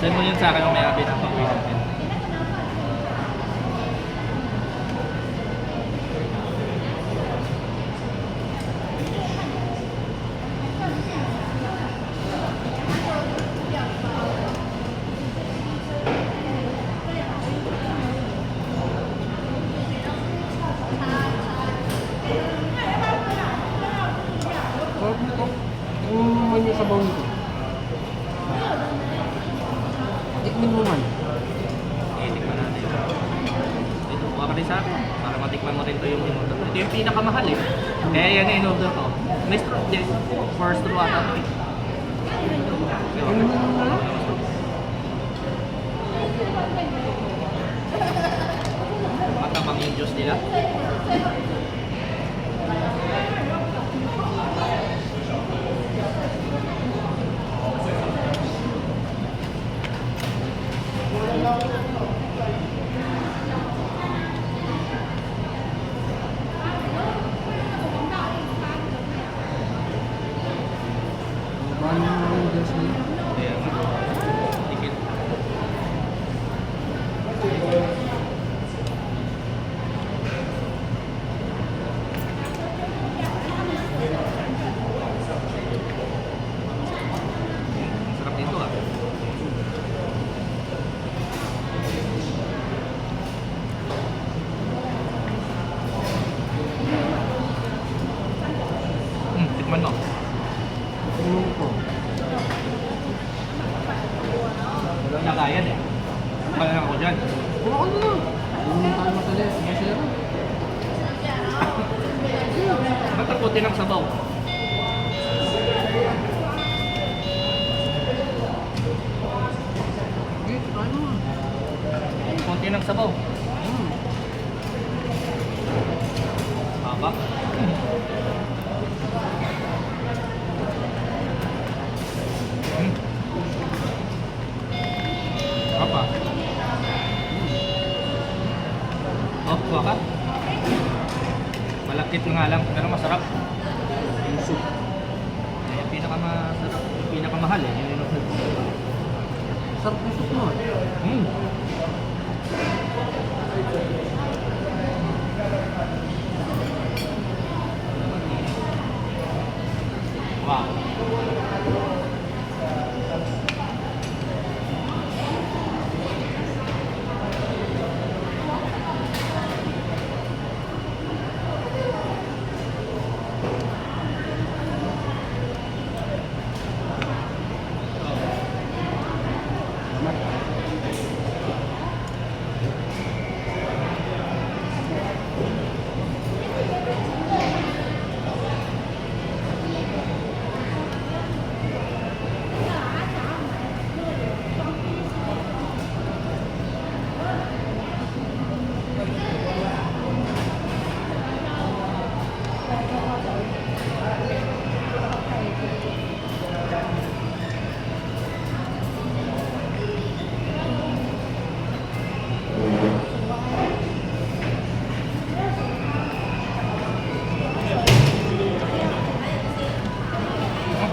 Send mo yun sa akin ng may-abi ng pag-uwi natin. Sarap nito. Yung naman yung sabaw nito. Tikmin mo man. Tikman natin. Ito, kuha ka rin sa akin. Para matikman mo rin ito yung in-order. Ito yung pinakamahal eh. Kaya yan yung in-order ko. May straw din. First straw ata ito eh. Matabang yung juice nila. Paano yung gas niya? Kaya nga. Tikit. Sarap nito ah. Tikman mo. Tingnan ko. Walang nakayan eh. Kaya lang ako dyan. Kuha ka na lang. Hindi tayo matalis. Masira. Ba't ang puti ng sabaw? Okay, tayo mo. Konti ng sabaw. Haba. Apa? Oh, kuha ka? Malakit na nga lang, pero masarap. Yung soup. Yung pinakamasarap, yung pinakamahal eh. Yung in-order ko. Sarap yung soup mo. Mm. Wow.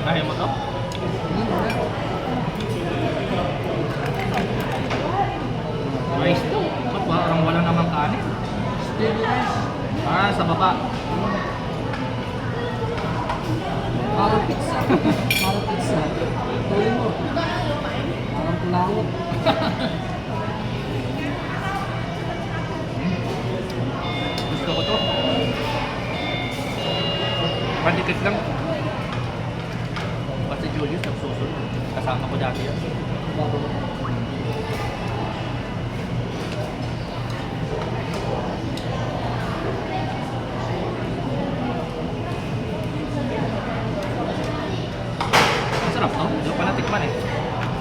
Kaya mo to? Rice to. So, parang wala namang kanin. Steady rice. Ah, sa baba. Parang pizza. Parang pizza. Tuloy mo. Parang pulangot. Gusto ko to. Pandikit lang. Kasi Julius nagsusunod. Kasama ko dati yan. Bago. Masarap to. Hindi ko pa natikman eh.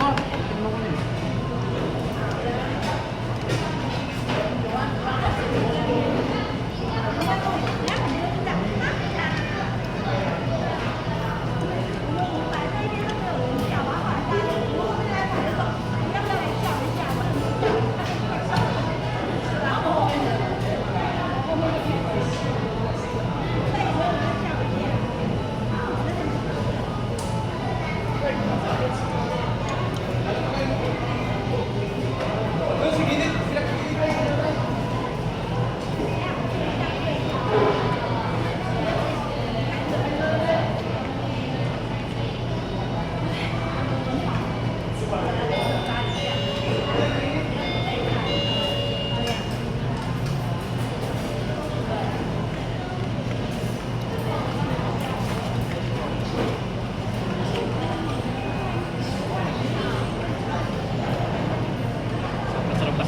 Ah, tignan ko yun.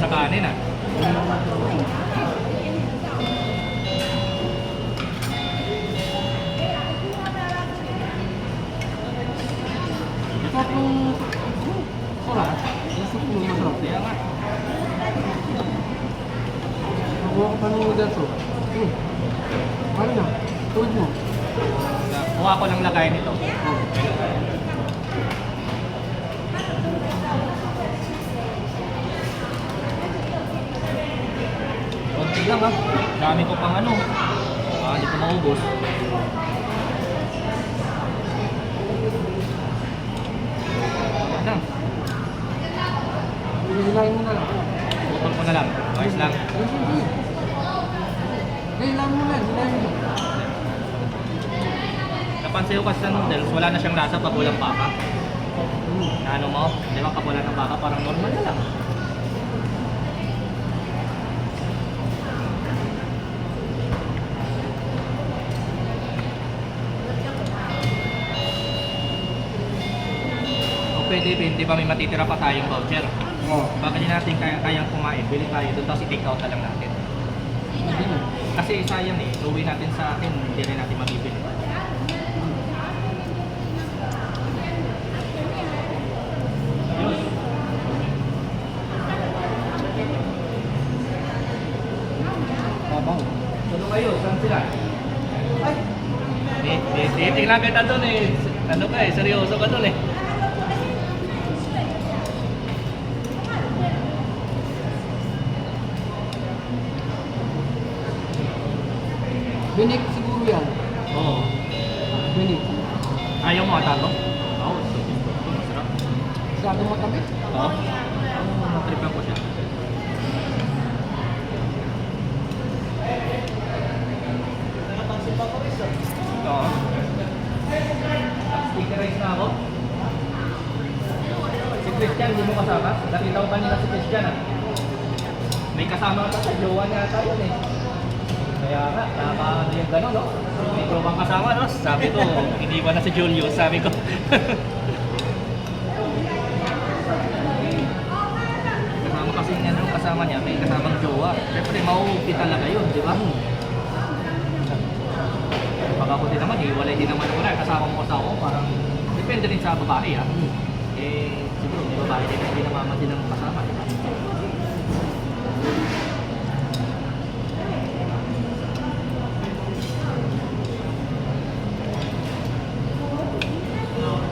sa kanin ah. Sarap yung... Sarap. Yung soup mo masarap. Kaya nga. Nakuha ko pa ng noodles oh. Ano na? Tulad mo. Kuha ko ng lagay nito. Oh. Konti lang ah. Dami ko pang ano. Hindi ko maubos. Lang. Hihilahin mo na lang. Putol ko na lang. Ayos lang. Hihilahin mo na. Hihilahin mo. Napansin ko kasi sa noodles, wala na siyang lasa pag walang baka. Na ano mo, di ba pag wala ng baka parang normal na lang. O pwede, di ba may matitira pa tayong voucher? Oo. Baka hindi natin kayang kumain, bili tayo doon tapos i-take out na lang natin. Hindi na. Kasi sayang eh, uwi natin sa atin, hindi rin natin mabibili. Babaw. Ano kayo? Saan sila? Ay! Tingnan kita doon eh. Ano ka eh, seryoso ka doon eh. Binik siguro yan. Oo. Binik. Ayaw mo ata to? Oo, ito. Masarap. Masyado matamis. Oo. Matripan ko siya. Oo. Sticker rice na ako. Si Christian, hindi mo kasama? Nakita ko kanina si Christian ah. May kasama ka sa jowa niya tayo eh. Kaya nga, nakakaano yung gano'n, no? May tropang kasama, no? Sabi ko, hindi ba na si Julius? Sabi ko. Kasama kasi niya nung kasama niya, may kasamang jowa. Siyempre, mauupi talaga yun, di ba? Pag ako din naman, hiwalay din naman ako na. Kasama mo asawa ko, parang depende rin sa babae, ah. Eh, siguro, may babae din hindi namama din ng kasama, di ba?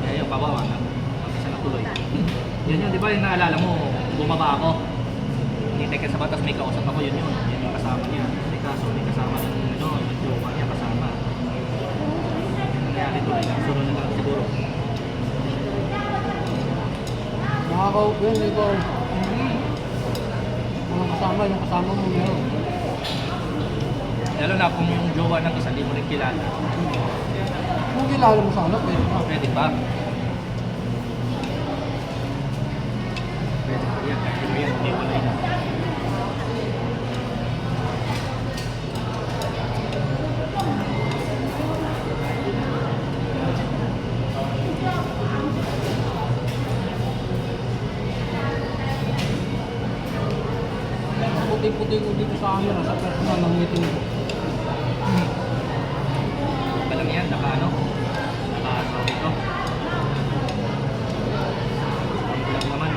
Kaya yung babawa na, mag-isa na tuloy. Yun yun, di ba yung naalala mo, bumaba ako. Hinintay ka sa batas, may kausap ako, yun yun. Yun yung kasama niya. May kaso, may kasama yung ano, yung jowa niya kasama. Nangyari tuloy lang, sunod na lang siguro. Nakaka-upo yun, ikaw. Walang kasama, yung kasama mo meron. Lalo na kung yung jowa ng isa, di mo rin kilala. Kung kilala mo sana, pwede pa. Pwede ba? Pwede ba yan? Kahit mo yan, hindi mo na yun. Puti-puti ko dito sa camera, sa personal ng meeting ko. Pa lang yan, naka ano? Naka sorry ko. Lang naman.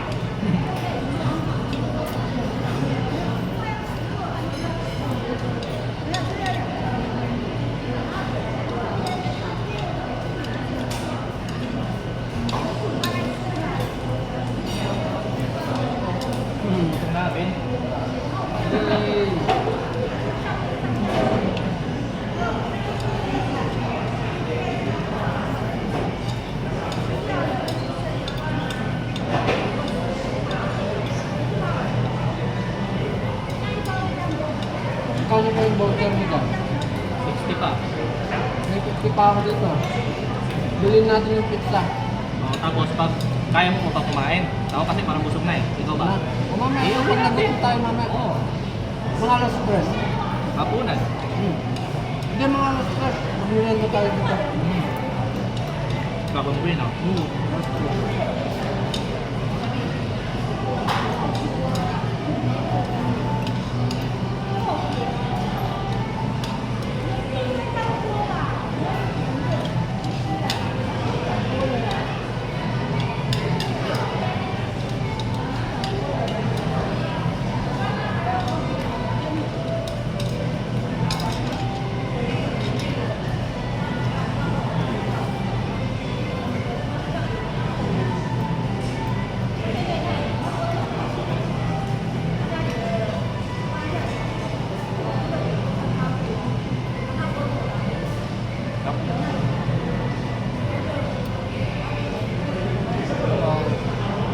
Itong natin. Kano pa yung voucher mo dyan? 60 pa. May 50 pa ako dito. Bilhin natin yung pizza. O, tapos pag kaya mo pa kumain. Ako kasi parang busog na eh. Ikaw ba? O mamaya, Iyo, pag natin. nagutom tayo mamaya. Oo. Mga alas stress. Hapunan. Hindi mga alas stress. Magmerienda tayo dito. Bagong green, no? Alas